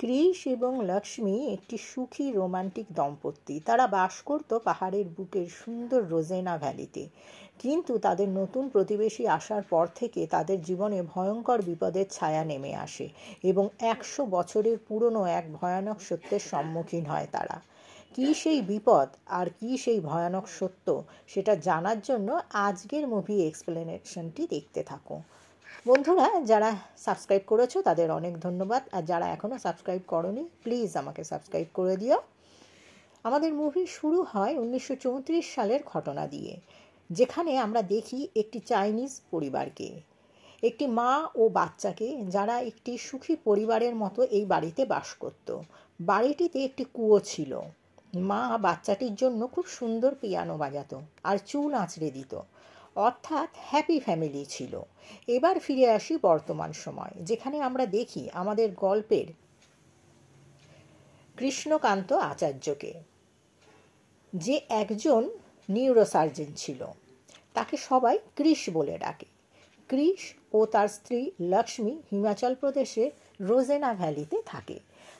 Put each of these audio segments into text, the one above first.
কৃষ এবং লক্ষ্মী একটি সুখী রোমান্টিক দম্পতি। তারা বাস করত পাহাড়ের বুকের সুন্দর রোজেনা ভ্যালিতে। কিন্তু তাদের নতুন প্রতিবেশী আসার পর থেকে তাদের জীবনে ভয়ঙ্কর বিপদের ছায়া নেমে আসে এবং 100 বছরের পুরনো এক ভয়ানক সত্যের সম্মুখীন হয় তারা। কী সেই বিপদ আর কী সেই ভয়ানক সত্য, সেটা জানার জন্য আজকের মুভি এক্সপ্লেনেশনটি দেখতে থাকো। বন্ধুরা, যারা সাবস্ক্রাইব করেছো তাদের অনেক ধন্যবাদ, আর যারা এখনও সাবস্ক্রাইব করোনি প্লিজ আমাকে সাবস্ক্রাইব করে দিও। আমাদের মুভি শুরু হয় 1934 সালের ঘটনা দিয়ে, যেখানে আমরা দেখি একটি চাইনিজ পরিবারকে, একটি মা ও বাচ্চাকে, যারা একটি সুখী পরিবারের মতো এই বাড়িতে বাস করত। বাড়িটিতে একটি কুয়ো ছিল। মা বাচ্চাটির জন্য খুব সুন্দর পিয়ানো বাজাতো আর চুল আঁচড়ে দিত, অর্থাৎ হ্যাপি ফ্যামিলি ছিল। এবার ফিরে আসি বর্তমান সময়, যেখানে আমরা দেখি আমাদের গল্পের কৃষ্ণকান্ত আচার্যকে, যে একজন নিউরোসার্জন ছিল। তাকে সবাই কৃষ বলে ডাকে। কৃষ ও তার স্ত্রী লক্ষ্মী হিমাচল প্রদেশে রোজেনা ভ্যালিতে থাকে।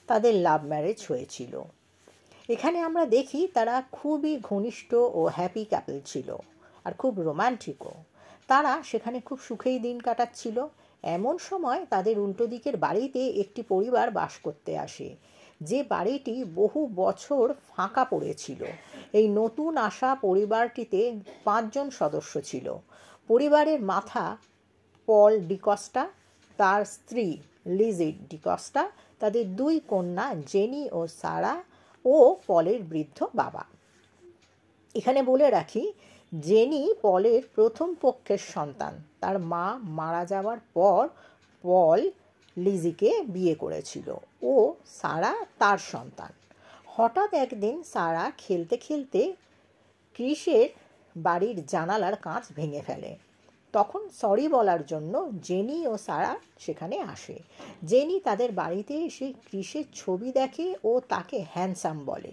তাদের লাভ ম্যারেজ হয়েছিল। এখানে আমরা দেখি তারা খুবই ঘনিষ্ঠ ও হ্যাপি কাপল ছিল, আর খুব রোমান্টিকও। তারা সেখানে খুব সুখেই দিন কাটাচ্ছিল। এমন সময় তাদের উল্টো দিকের বাড়িতে একটি পরিবার বাস করতে আসে, যে বাড়িটি বহু বছর ফাঁকা পড়েছিল। এই নতুন আসা পরিবারটিতে 5 জন সদস্য ছিল। পরিবারের মাথা পল ডিকস্টা, তার স্ত্রী লিজি ডিকস্টা, তাদের 2 কন্যা জেনি ও সারা, ও পলের বৃদ্ধ বাবা। এখানে বলে রাখি, জেনি পলের প্রথম পক্ষের সন্তান। তার মা মারা যাওয়ার পর পল লিজিকে বিয়ে করেছিল ও সারা তার সন্তান। হঠাৎ একদিন সারা খেলতে খেলতে কৃষের বাড়ির জানালার কাঁচ ভেঙে ফেলে। তখন সরি বলার জন্য জেনি ও সারা সেখানে আসে। জেনি তাদের বাড়িতে এসে কৃষের ছবি দেখে ও তাকে হ্যান্ডসাম বলে,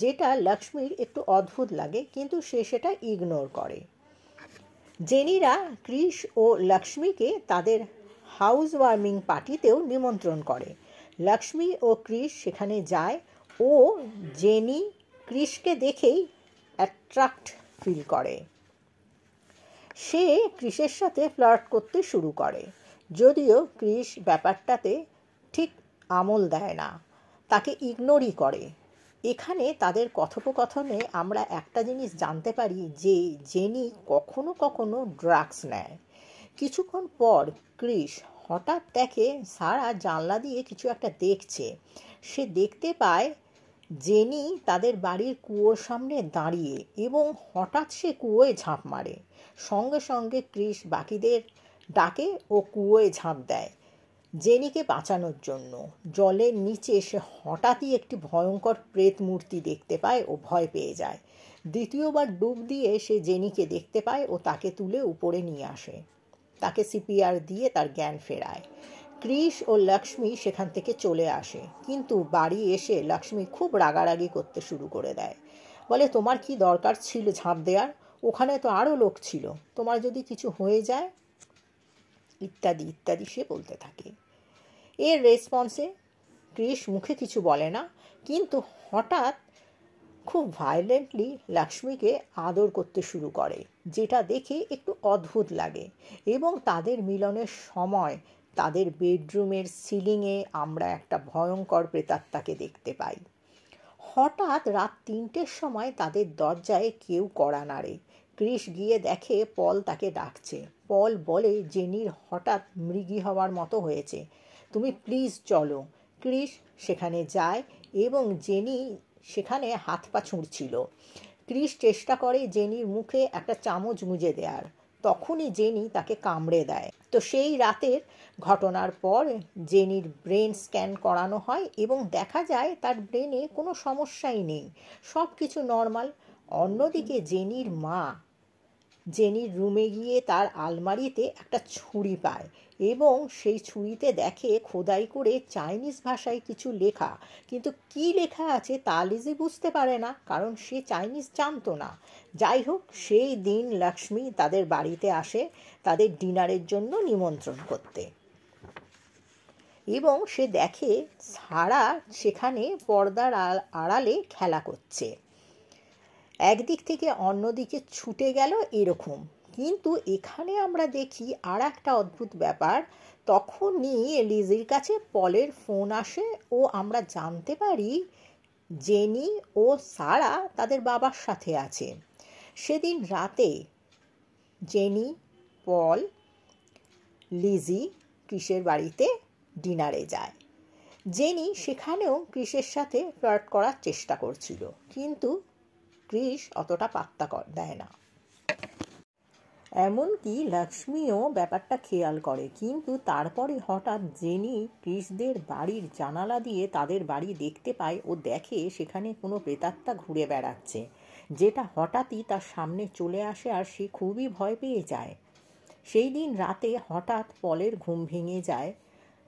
যেটা লক্ষ্মীর একটু অদ্ভুত লাগে, কিন্তু সে সেটা ইগনোর করে। জেনিরা কৃষ ও লক্ষ্মীকে তাদের হাউস ওয়ার্মিং পার্টিতেও নিমন্ত্রণ করে। লক্ষ্মী ও কৃষ সেখানে যায় ও জেনি কৃষকে দেখেই অ্যাট্রাক্ট ফিল করে। সে কৃষের সাথে ফ্লার্ট করতে শুরু করে, যদিও কৃষ ব্যাপারটাতে ঠিক আমল দেয় না, তাকে ইগনোরই করে। এখানে তাদের কথোপকথনে আমরা একটা জিনিস জানতে পারি, যে জেনি কখনো কখনো ড্রাগস নেয়। কিছুক্ষণ পর কৃষ হঠাৎ দেখে সারা জানলা দিয়ে কিছু একটা দেখছে। সে দেখতে পায় জেনি তাদের বাড়ির কুয়োর সামনে দাঁড়িয়ে, এবং হঠাৎ সে কুয়োয় ঝাঁপ মারে। সঙ্গে সঙ্গে কৃষ বাকিদের ডাকে ও কুয়োয় ঝাঁপ দেয় জেনিকে বাঁচানোর জন্য। জলের নিচে সে হঠাৎই একটি ভয়ঙ্কর প্রেত মূর্তি দেখতে পায় ও ভয় পেয়ে যায়। দ্বিতীয়বার ডুব দিয়ে সে জেনিকে দেখতে পায় ও তাকে তুলে উপরে নিয়ে আসে। তাকে সিপিআর দিয়ে তার জ্ঞান ফেরায়। কৃষ ও লক্ষ্মী সেখান থেকে চলে আসে, কিন্তু বাড়ি এসে লক্ষ্মী খুব রাগারাগি করতে শুরু করে দেয়। বলে, তোমার কি দরকার ছিল ঝাঁপ দেওয়ার? ওখানে তো আরও লোক ছিল, তোমার যদি কিছু হয়ে যায়, ইত্যাদি ইত্যাদি সে বলতে থাকে। এর রেসপন্সে কৃষ মুখে কিছু বলে না, কিন্তু হঠাৎ খুব ভায়োলেন্টলি লক্ষ্মীকে আদর করতে শুরু করে, যেটা দেখে একটু অদ্ভুত লাগে। এবং তাদের মিলনের সময় তাদের বেডরুমের সিলিংয়ে আমরা একটা ভয়ঙ্কর প্রেতাত্মাকে দেখতে পাই। হঠাৎ রাত 3টের সময় তাদের দরজায় কেউ কড়া নাড়ে। কৃষ গিয়ে দেখে পল তাকে ডাকছে। পল বলে, জেনির হঠাৎ মৃগী হওয়ার মতো হয়েছে, তুমি প্লিজ চলো। কৃষ সেখানে যায় এবং জেনি সেখানে হাত পা ছুঁড়ছিল। কৃষ চেষ্টা করে জেনির মুখে একটা চামচ গুঁজে দেওয়ার, তখনই জেনি তাকে কামড়ে দেয়। তো সেই রাতের ঘটনার পর জেনির ব্রেন স্ক্যান করানো হয় এবং দেখা যায় তার ব্রেনে কোনো সমস্যাই নেই, সব কিছু নর্মাল। অন্যদিকে জেনির মা জেনির রুমে গিয়ে তার আলমারিতে একটা ছুরি পায় এবং সেই ছুরিতে দেখে খোদাই করে চাইনিজ ভাষায় কিছু লেখা, কিন্তু কী লেখা আছে তা লিজি বুঝতে পারে না, কারণ সে চাইনিজ জানতো না। যাই হোক, সেই দিন লক্ষ্মী তাদের বাড়িতে আসে তাদের ডিনারের জন্য নিমন্ত্রণ করতে। এবং সে দেখে সারা সেখানে পর্দার আড়ালে খেলা করছে। একদিক থেকে অন্যদিকে ছুটে গেল এরকম। কিন্তু এখানে আমরা দেখি আর একটা অদ্ভুত ব্যাপার, তখনই লিজির কাছে পলের ফোন আসে ও আমরা জানতে পারি জেনি ও সারা তাদের বাবার সাথে আছে। সেদিন রাতে জেনি, পল, লিজি ক্রিসের বাড়িতে ডিনারে যায়। জেনি সেখানেও ক্রিসের সাথে ফ্লার্ট করার চেষ্টা করছিল, কিন্তু ক্রিস অতটা পাত্তা দেয় না। এমনকি লক্ষ্মীও ব্যাপারটা খেয়াল করে। কিন্তু তারপরে হঠাৎ জেনি ক্রিসদের বাড়ির জানালা দিয়ে তাদের বাড়ি দেখতে পায় ও দেখে সেখানে কোনো প্রেতাত্মা ঘুরে বেড়াচ্ছে, যেটা হঠাৎই তার সামনে চলে আসে আর সে খুবই ভয় পেয়ে যায়। সেই দিন রাতে হঠাৎ পলের ঘুম ভেঙে যায়।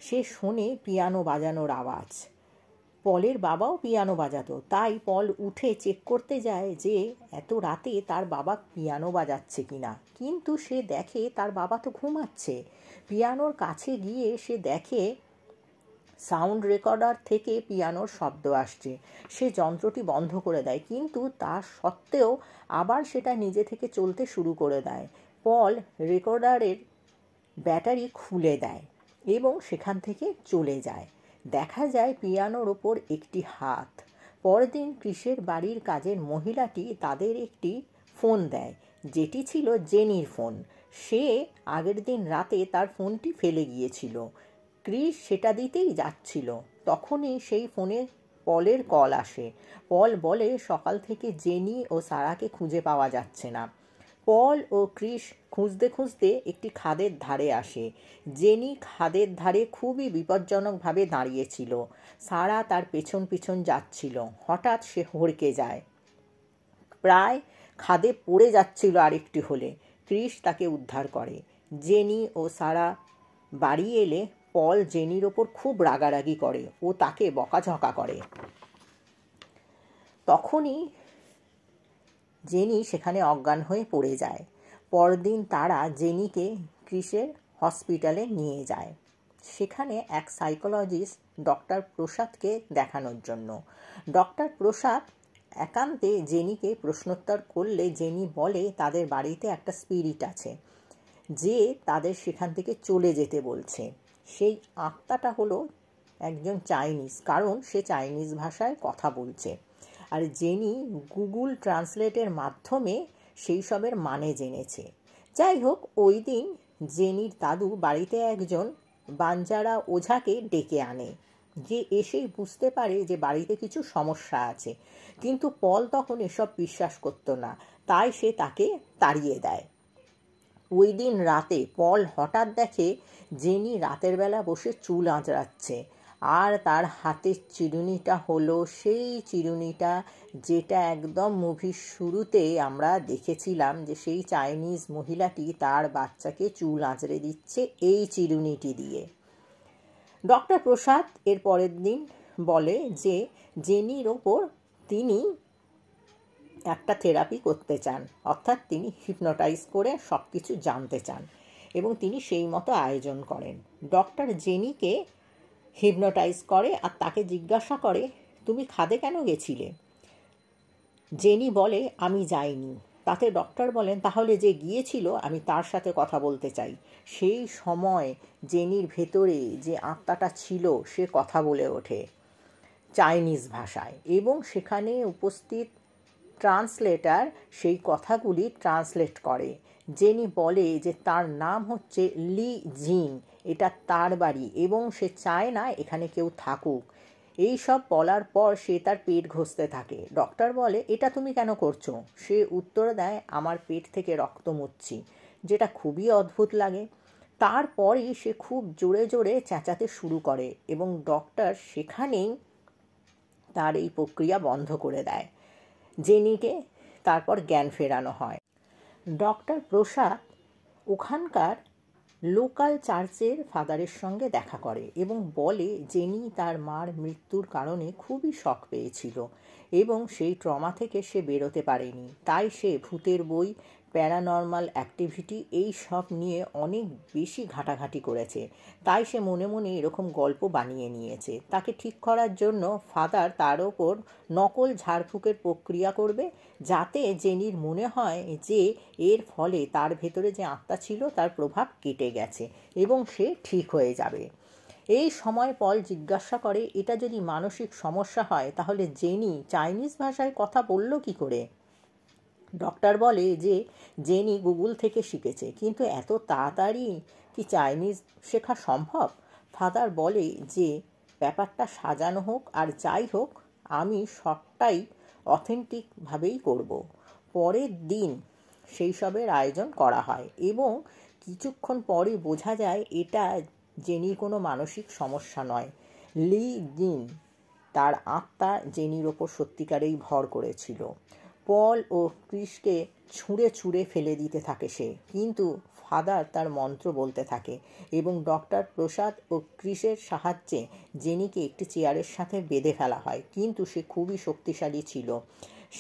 সে শোনে পিয়ানো বাজানোর আওয়াজ। পলের বাবাও পিয়ানো বাজাতো, তাই পল উঠে চেক করতে যায় যে এত রাতে তার বাবা পিয়ানো বাজাচ্ছে কিনা। কিন্তু সে দেখে তার বাবা তো ঘুমাচ্ছে। পিয়ানোর কাছে গিয়ে সে দেখে সাউন্ড রেকর্ডার থেকে পিয়ানোর শব্দ আসছে। সে যন্ত্রটি বন্ধ করে দেয়, কিন্তু তা সত্ত্বেও আবার সেটা নিজে থেকে চলতে শুরু করে দেয়। পল রেকর্ডারের ব্যাটারি খুলে দেয় এবং সেখান থেকে চলে যায়। দেখা যায় পিয়ানোর ওপর একটি হাত। পরদিন ক্রিসের বাড়ির কাজের মহিলাটি তাদের একটি ফোন দেয়, যেটি ছিল জেনির ফোন। সে আগের দিন রাতে তার ফোনটি ফেলে গিয়েছিল। ক্রিস সেটা দিতেই যাচ্ছিল, তখনই সেই ফোনে পলের কল আসে। পল বলে সকাল থেকে জেনি ও সারাকে খুঁজে পাওয়া যাচ্ছে না। পল ও ক্রিস খুঁজতে খুঁজতে একটি খাদের ধারে আসে। জেনি খাদের ধারে খুবই বিপজ্জনকভাবে দাঁড়িয়েছিল। সারা তার পেছন পিছন যাচ্ছিল। হঠাৎ সে হড়কে যায়, প্রায় খাদে পড়ে যাচ্ছিল আরেকটি হলে। ক্রিস তাকে উদ্ধার করে। জেনি ও সারা বাড়ি এলে পল জেনির ওপর খুব রাগারাগি করে ও তাকে বকাঝকা করে। তখনই জেনি সেখানে অজ্ঞান হয়ে পড়ে যায়। পরদিন তারা জেনিকে ক্রিসের হসপিটালে নিয়ে যায়, সেখানে এক সাইকোলজিস্ট ডক্টর প্রসাদকে দেখানোর জন্য। ডক্টর প্রসাদ একান্তে জেনিকে প্রশ্নোত্তর করলে জেনি বলে তাদের বাড়িতে একটা স্পিরিট আছে যে তাদের সেখান থেকে চলে যেতে বলছে। সেই আত্মাটা হলো একজন চাইনিজ, কারণ সে চাইনিজ ভাষায় কথা বলছে। আর জেনি গুগল ট্রান্সলেটের মাধ্যমে সেই সবের মানে জেনেছে। যাই হোক, ওই দিন জেনির দাদু বাড়িতে একজন বাঞ্জারা ওঝাকে ডেকে আনে, যে এসেই বুঝতে পারে যে বাড়িতে কিছু সমস্যা আছে। কিন্তু পল তখন এসব বিশ্বাস করত না, তাই সে তাকে তাড়িয়ে দেয়। ওই দিন রাতে পল হঠাৎ দেখে জেনি রাতের বেলা বসে চুল আঁচড়াচ্ছে, আর তার হাতের চিরুনিটা হলো সেই চিরুনিটা যেটা একদম মুভির শুরুতে আমরা দেখেছিলাম, যে সেই চাইনিজ মহিলাটি তার বাচ্চাকে চুল আঁচড়ে দিচ্ছে এই চিরুনিটি দিয়ে। ডক্টর প্রসাদ এর পরের দিন বলে যে জেনির ওপর তিনি একটা থেরাপি করতে চান, অর্থাৎ তিনি হিপনোটাইজ করে সব কিছু জানতে চান, এবং তিনি সেই মতো আয়োজন করেন। ডক্টর জেনিকে হিপনোটাইজ করে আর তাকে জিজ্ঞাসা করে, তুমি খাদে কেন গেছিলে? জেনি বলে, আমি যাইনি। তাতে ডক্টর বলেন, তাহলে যে গিয়েছিল আমি তার সাথে কথা বলতে চাই। সেই সময় জেনির ভেতরে যে আত্মাটা ছিল সে কথা বলে ওঠে চাইনিজ ভাষায়, এবং সেখানে উপস্থিত ট্রান্সলেটার সেই কথাগুলি ট্রান্সলেট করে। জেনি বলে যে তার নাম হচ্ছে লি জিন, এটা তার বাড়ি এবং সে চায় না এখানে কেউ থাকুক। এই সব বলার পর সে তার পেট ঘষতে থাকে। ডক্টর বলে, এটা তুমি কেন করছো? সে উত্তর দেয়, আমার পেট থেকে রক্ত মুচ্ছি, যেটা খুবই অদ্ভুত লাগে। তারপরই সে খুব জোরে জোরে চেঁচাতে শুরু করে এবং ডক্টর সেখানেই তার এই প্রক্রিয়া বন্ধ করে দেয়। জেনিকে তারপর জ্ঞান ফেরানো হয়। ডক্টর প্রসাদ ওখানকার লোকাল চার্চের ফাদারের সঙ্গে দেখা করে এবং বলে জেনি তার মার মৃত্যুর কারণে খুবই শক পেয়েছিল এবং সেই ট্রমা থেকে সে বেরোতে পারেনি, তাই সে ভূতের বই, প্যারানর্মাল অ্যাক্টিভিটি এই সব নিয়ে অনেক বেশি ঘাঁটাঘাঁটি করেছে, তাই সে মনে মনে এরকম গল্প বানিয়ে নিয়েছে। তাকে ঠিক করার জন্য ফাদার তার ওপর নকল ঝাড়ফুঁকের প্রক্রিয়া করবে, যাতে জেনির মনে হয় যে এর ফলে তার ভেতরে যে আত্মা ছিল তার প্রভাব কেটে গেছে এবং সে ঠিক হয়ে যাবে। এই সময় পল জিজ্ঞাসা করে, এটা যদি মানসিক সমস্যা হয় তাহলে জেনি চাইনিজ ভাষায় কথা বলল কি করে? ডক্টর বলে যে জেনি গুগল থেকে শিখেছে, কিন্তু এত তাড়াতাড়ি কি চাইনিজ শেখা সম্ভব? ফাদার বলে যে ব্যাপারটা সাজানো হোক আর যাই হোক, আমি সবটাই অথেন্টিকভাবেই করব। পরের দিন সেই সবের আয়োজন করা হয় এবং কিছুক্ষণ পরে বোঝা যায় এটা জেনির কোনো মানসিক সমস্যা নয়। লি জিন তার আত্মা জেনির ওপর সত্যিকারেই ভর করেছিল। পল ও ক্রিসকে ছুঁড়ে ছুঁড়ে ফেলে দিতে থাকে সে, কিন্তু ফাদার তার মন্ত্র বলতে থাকে এবং ডক্টর প্রসাদ ও ক্রিসের সাহায্যে জেনিকে একটি চেয়ারের সাথে বেঁধে ফেলা হয়, কিন্তু সে খুবই শক্তিশালী ছিল।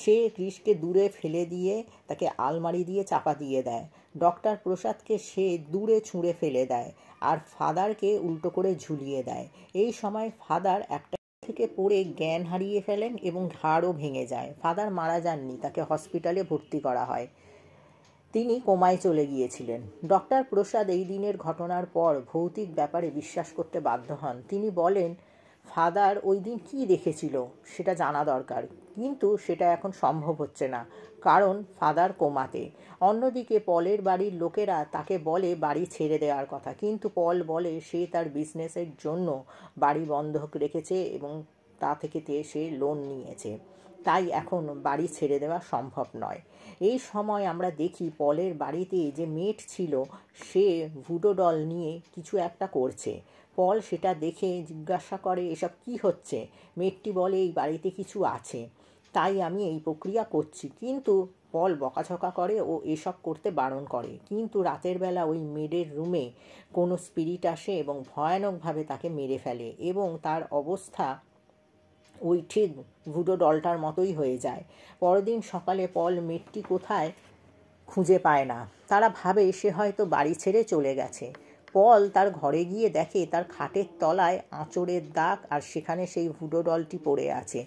সে ক্রিসকে দূরে ফেলে দিয়ে তাকে আলমারি দিয়ে চাপা দিয়ে দেয়। ডক্টর প্রসাদকে সে দূরে ছুঁড়ে ফেলে দেয় আর ফাদারকে উল্টো করে ঝুলিয়ে দেয়। এই সময় ফাদার একটা থেকে পড়ে জ্ঞান হারিয়ে ফেলেন এবং ঘাড়ও ভেঙে যায়। ফাদার মারা যাননি, তাকে হসপিটালে ভর্তি করা হয়। তিনি কোমায় চলে গিয়েছিলেন। ডক্টর প্রসাদ এই দিনের ঘটনার পর ভৌতিক ব্যাপারে বিশ্বাস করতে বাধ্য হন। তিনি বলেন, ফাদার ওই দিন কী দেখেছিল সেটা জানা দরকার, কিন্তু সেটা এখন সম্ভব হচ্ছে না, কারণ ফাদার কোমাতে। অন্যদিকে পলের বাড়ির লোকেরা তাকে বলে বাড়ি ছেড়ে দেওয়ার কথা, কিন্তু পল বলে সে তার বিজনেসের জন্য বাড়ি বন্ধক রেখেছে এবং তা থেকে সে লোন নিয়েছে, তাই এখন বাড়ি ছেড়ে দেওয়া সম্ভব নয়। এই সময় আমরা দেখি পলের বাড়িতে যে মেট ছিল সে ভুডো ডল নিয়ে কিছু একটা করছে। পল সেটা দেখে জিজ্ঞাসা করে, এসব কি হচ্ছে? মেটটি বলে, এই বাড়িতে কিছু আছে, তাই আমি এই প্রক্রিয়া করছি। কিন্তু পল বকাঝকা করে ও এসব করতে বারণ করে। কিন্তু রাতের বেলা ওই মেডের রুমে কোনো স্পিরিট আসে এবং ভয়ানকভাবে তাকে মেরে ফেলে এবং তার অবস্থা ওই ঠিক ভুডো ডলটার মতোই হয়ে যায়। পরদিন সকালে পল মেটটি কোথায় খুঁজে পায় না। তারা ভাবে সে হয়তো বাড়ি ছেড়ে চলে গেছে। পল তার ঘরে গিয়ে দেখে তার খাটের তলায় আঁচড়ের দাগ আর সেখানে সেই ভুডো ডলটি পড়ে আছে।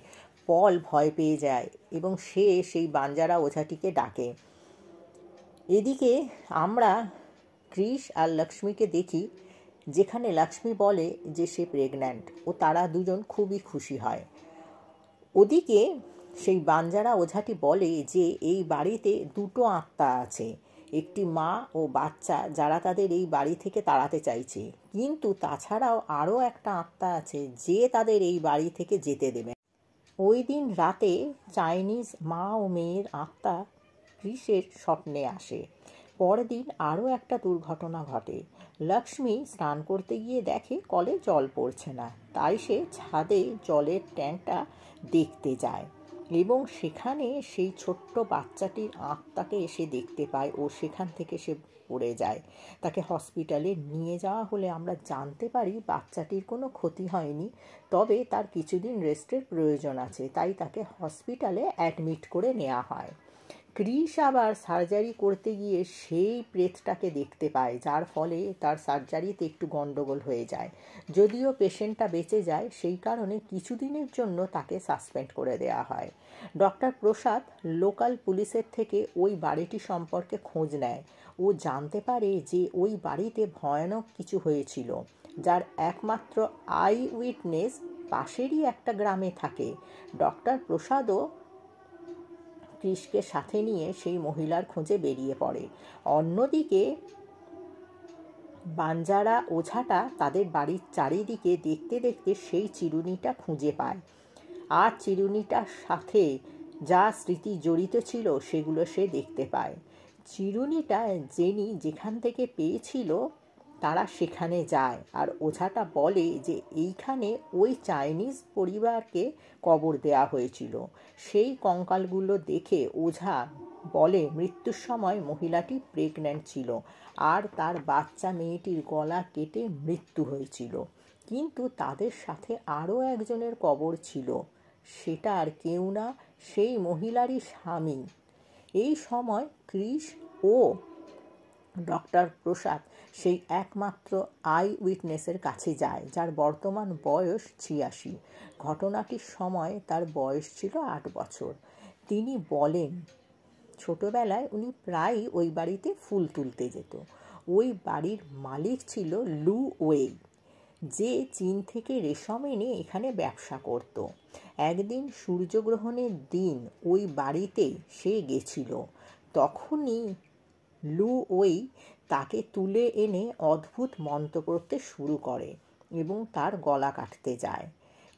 পল ভয় পেয়ে যায় এবং সে সেই বাঞ্জারা ওঝাটিকে ডাকে। এদিকে আমরা ক্রিস আর লক্ষ্মীকে দেখি, যেখানে লক্ষ্মী বলে যে সে প্রেগন্যান্ট ও তারা দুজন খুবই খুশি হয়। ওদিকে সেই বাঞ্জারা ওঝাটি বলে যে এই বাড়িতে দুটো আত্মা আছে, একটি মা ও বাচ্চা, যারা তাদের এই বাড়ি থেকে তাড়াতে চাইছে, কিন্তু তাছাড়াও আরও একটা আত্মা আছে যে তাদের এই বাড়ি থেকে যেতে দেবে। ওই দিন রাতে চাইনিজ মা ও মেয়ের আত্মা ক্রিসের স্বপ্নে আসে। পরের দিন আরও একটা দুর্ঘটনা ঘটে। লক্ষ্মী স্নান করতে গিয়ে দেখে কলে জল পড়ছে না, তাই সে ছাদে জলের ট্যাঙ্কটা দেখতে যায় এবং সেখানে সেই ছোট্ট বাচ্চাটির আত্মাকে এসে দেখতে পায় ও সেখান থেকে সে পড়ে যায়। তাকে হসপিটালে নিয়ে যাওয়া হলে আমরা জানতে পারি বাচ্চাটির কোনো ক্ষতি হয়নি, তবে তার কিছুদিন রেস্টের প্রয়োজন আছে, তাই তাকে হসপিটালে অ্যাডমিট করে নেওয়া হয়। ক্রিস আবার সার্জারি করতে গিয়ে সেই প্রেতটাকে দেখতে পায়, যার ফলে তার সার্জারিতে একটু গন্ডগোল হয়ে যায়। যদিও পেশেন্টটা বেঁচে যায়, সেই কারণে কিছুদিনের জন্য তাকে সাসপেন্ড করে দেওয়া হয়। ডক্টর প্রসাদ লোকাল পুলিশের থেকে ওই বাড়িটি সম্পর্কে খোঁজ নেয় ও জানতে পারে যে ওই বাড়িতে ভয়ানক কিছু হয়েছিল, যার একমাত্র আই উইটনেস পাশেরই একটা গ্রামে থাকে। ডক্টর প্রসাদও ক্রিসকে সাথে নিয়ে সেই মহিলার খোঁজে বেরিয়ে পড়ে। অন্যদিকে বাঞ্জারা ওঝাটা তাদের বাড়ির চারিদিকে দেখতে দেখতে সেই চিরুনিটা খুঁজে পায়, আর চিরুনিটার সাথে যা স্মৃতি জড়িত ছিল সেগুলো সে দেখতে পায়। চিরুনিটা জেনি যেখান থেকে পেয়েছিল তারা সেখানে যায়, আর ওঝাটা বলে যে এইখানে ওই চাইনিজ পরিবারকে কবর দেয়া হয়েছিল। সেই কঙ্কালগুলো দেখে ওঝা বলে মৃত্যুর সময় মহিলাটি প্রেগন্যান্ট ছিল আর তার বাচ্চা মেয়েটির গলা কেটে মৃত্যু হয়েছিল, কিন্তু তাদের সাথে আরও একজনের কবর ছিল, সেটা আর কেউ না, সেই মহিলারই স্বামী। এই সময় ক্রিস ও ডক্টর প্রসাদ সেই একমাত্র আই উইটনেসের কাছে যায়, যার বর্তমান বয়স ৮৬। ঘটনাটির সময় তার বয়স ছিল ৮ বছর। তিনি বলেন, ছোটবেলায় উনি প্রায়ই ওই বাড়িতে ফুল তুলতে যেত। ওই বাড়ির মালিক ছিল লু ওয়েই, যে চীন থেকে রেশম এনে এখানে ব্যবসা করত। একদিন সূর্যগ্রহণের দিন ওই বাড়িতে সে গেছিল। তখনই লু ওয়েই তাকে তুলে এনে অদ্ভুত মন্ত্র পড়তে শুরু করে এবং তার গলা কাটতে যায়,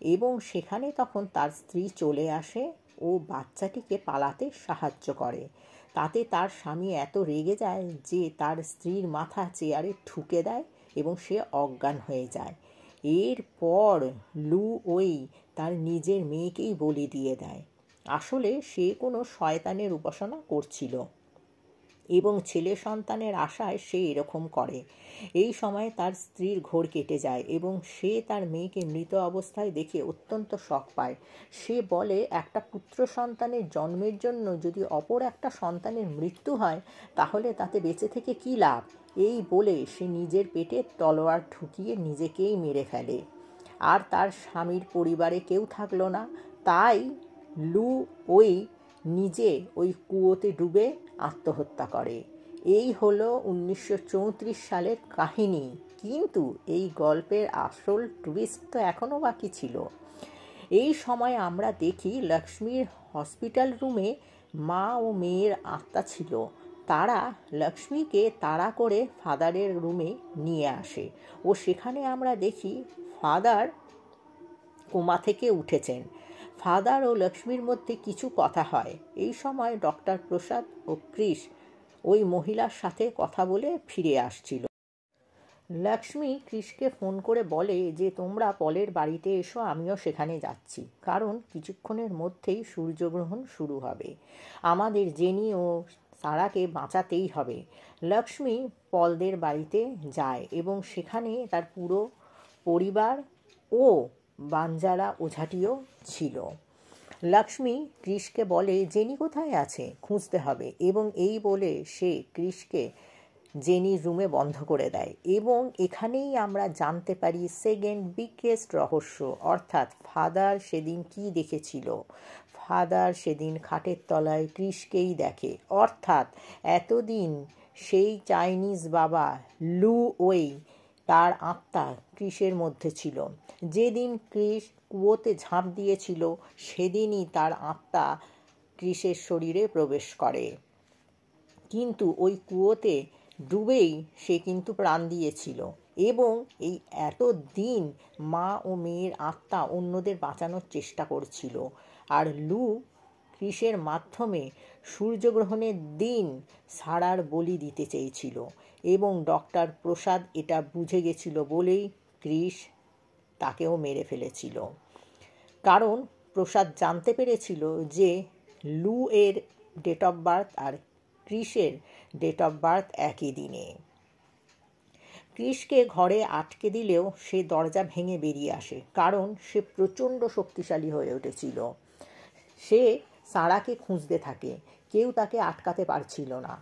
এবং সেখানে তখন তার স্ত্রী চলে আসে ও বাচ্চাটিকে পালাতে সাহায্য করে। তাতে তার স্বামী এত রেগে যায় যে তার স্ত্রীর মাথা চেয়ারে ঠুকে দেয় এবং সে অজ্ঞান হয়ে যায়। এরপর লু ওয়েই তার নিজের মেয়েকেই বলি দিয়ে দেয়। আসলে সে কোনো শয়তানের উপাসনা করছিল এবং ছেলে সন্তানের আশায় সে এরকম করে। এই সময় তার স্ত্রীর ঘোর কেটে যায় এবং সে তার মেয়েকে মৃত অবস্থায় দেখে অত্যন্ত শক পায়। সে বলে, একটা পুত্র সন্তানের জন্মের জন্য যদি অপর একটা সন্তানের মৃত্যু হয়, তাহলে তাতে বেঁচে থেকে কী লাভ? এই বলে সে নিজের পেটে তলোয়ার ঢুকিয়ে নিজেকেই মেরে ফেলে। আর তার স্বামীর পরিবারে কেউ থাকলো না, তাই লু ওই নিজে ওই কুয়োতে ডুবে আত্মহত্যা করে। এই হলো 1934 সালের কাহিনী। কিন্তু এই গল্পের আসল টুইস্ট তো এখনও বাকি ছিল। এই সময় আমরা দেখি লক্ষ্মীর হসপিটাল রুমে মা ও মেয়ের আত্মা ছিল। তারা লক্ষ্মীকে তাড়া করে ফাদারের রুমে নিয়ে আসে ও সেখানে আমরা দেখি ফাদার কোমা থেকে উঠেছেন। ফাদার ও লক্ষ্মীর মধ্যে কিছু কথা হয়। এই সময় ডক্টর প্রসাদ ও ক্রিস ওই মহিলার সাথে কথা বলে ফিরে আসছিল। লক্ষ্মী ক্রিসকে ফোন করে বলে যে, তোমরা পলের বাড়িতে এসো, আমিও সেখানে যাচ্ছি, কারণ কিছুক্ষণের মধ্যেই সূর্যগ্রহণ শুরু হবে। আমাদের জেনি ও সারাকে বাঁচাতেই হবে। লক্ষ্মী পলদের বাড়িতে যায় এবং সেখানে তার পুরো পরিবার ও বাঞ্জারা ওঝাটিও ছিল। লক্ষ্মী ক্রিসকে বলে, জেনি কোথায় আছে, খুঁজতে হবে, এবং এই বলে সে ক্রিসকে জেনির রুমে বন্ধ করে দেয়। এবং এখানেই আমরা জানতে পারি সেকেন্ড বিগেস্ট রহস্য, অর্থাৎ ফাদার সেদিন কি দেখেছিল। ফাদার সেদিন খাটের তলায় ক্রিসকেই দেখে, অর্থাৎ এতদিন সেই চাইনিজ বাবা লু ওয়েই তার আত্মা ক্রিসের মধ্যে ছিল। যেদিন ক্রিস কুয়োতে ঝাঁপ দিয়েছিল সেদিনই তার আত্মা ক্রিসের শরীরে প্রবেশ করে, কিন্তু ওই কুয়োতে ডুবেই সে কিন্তু প্রাণ দিয়েছিল। এবং এই এত দিন মা ও মেয়ের আত্মা অন্যদের বাঁচানোর চেষ্টা করছিল। আর লু ক্রিসের মাধ্যমে সূর্যগ্রহণের দিন সারার বলি দিতে চেয়েছিল, এবং ডক্টর প্রসাদ এটা বুঝে গেছিল বলেই ক্রিস তাকেও মেরে ফেলেছিল। কারণ প্রসাদ জানতে পেরেছিল যে লু এর ডেট অফ বার্থ আর ক্রিসের ডেট অফ বার্থ একই দিনে। ক্রিসকে ঘরে আটকে দিলেও সে দরজা ভেঙে বেরিয়ে আসে, কারণ সে প্রচণ্ড শক্তিশালী হয়ে উঠেছিল। সে সারাকে খুঁজতে থাকে, কেউ তাকে আটকাতে পারছিল না।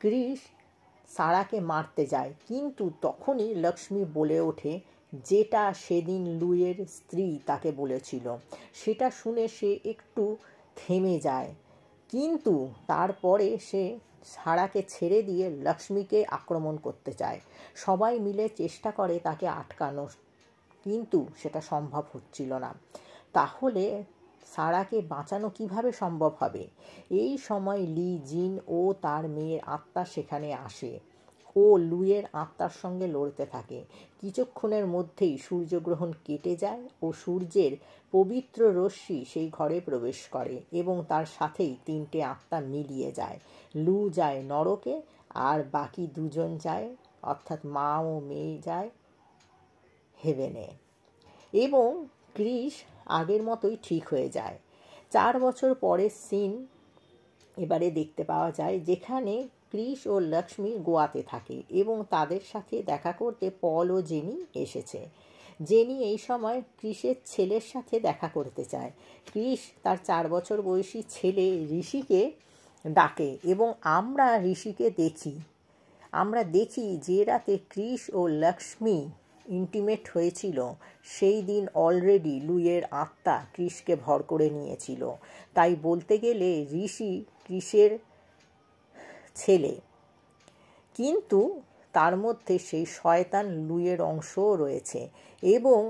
ক্রিস সারাকে মারতে যায়, কিন্তু তখনই লক্ষ্মী বলে ওঠে যেটা সেদিন লুয়ের স্ত্রী তাকে বলেছিল। সেটা শুনে সে একটু থেমে যায়, কিন্তু তারপরে সে সারাকে ছেড়ে দিয়ে লক্ষ্মীকে আক্রমণ করতে চায়। সবাই মিলে চেষ্টা করে তাকে আটকানোর, কিন্তু সেটা সম্ভব হচ্ছিল না। তাহলে সারাকে বাঁচানো কিভাবে সম্ভব হবে? এই সময় লি জিন ও তার মেয়ের আত্মা সেখানে আসে ও লুয়ের আত্মার সঙ্গে লড়তে থাকে। কিছুক্ষণের মধ্যেই সূর্যগ্রহণ কেটে যায় ও সূর্যের পবিত্র রশ্মি সেই ঘরে প্রবেশ করে এবং তার সাথেই তিনটে আত্মা মিলিয়ে যায়। লু যায় নরকে আর বাকি দুজন যায়, অর্থাৎ মা ও মেয়ে যায় হেভেনে, এবং ক্রিস আগের মতোই ঠিক হয়ে যায়। 4 বছর পরের সিন এবারে দেখতে পাওয়া যায়, যেখানে ক্রিস ও লক্ষ্মী গোয়াতে থাকে এবং তাদের সাথে দেখা করতে পল ও জেনি এসেছে। জেনি এই সময় ক্রিসের ছেলের সাথে দেখা করতে চায়। ক্রিস তার 4 বছর বয়সী ছেলে ঋষিকে ডাকে এবং আমরা ঋষিকে দেখি। আমরা দেখি যে রাতে কৃষ ও লক্ষ্মী ইন্টিমেট হয়েছিল সেই দিন অলরেডি লুইয়ের আত্মা কৃষকে ভর করে নিয়েছিল। তাই বলতে গেলে ঋষি কৃষের ছেলে, কিন্তু তার মধ্যে সেই শয়তান লুইয়ের অংশও রয়েছে এবং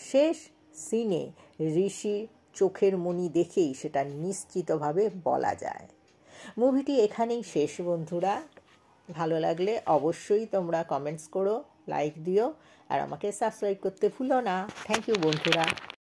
শেষ সিনে ঋষি চোখের মণি দেখেই সেটা নিশ্চিতভাবে বলা যায়। মুভিটি এখানেই শেষ বন্ধুরা। ভালো লাগলে অবশ্যই তোমরা কমেন্টস করো, লাইক দিও আর আমাকে সাবস্ক্রাইব করতে ভুলো না। থ্যাংক ইউ বন্ধুরা।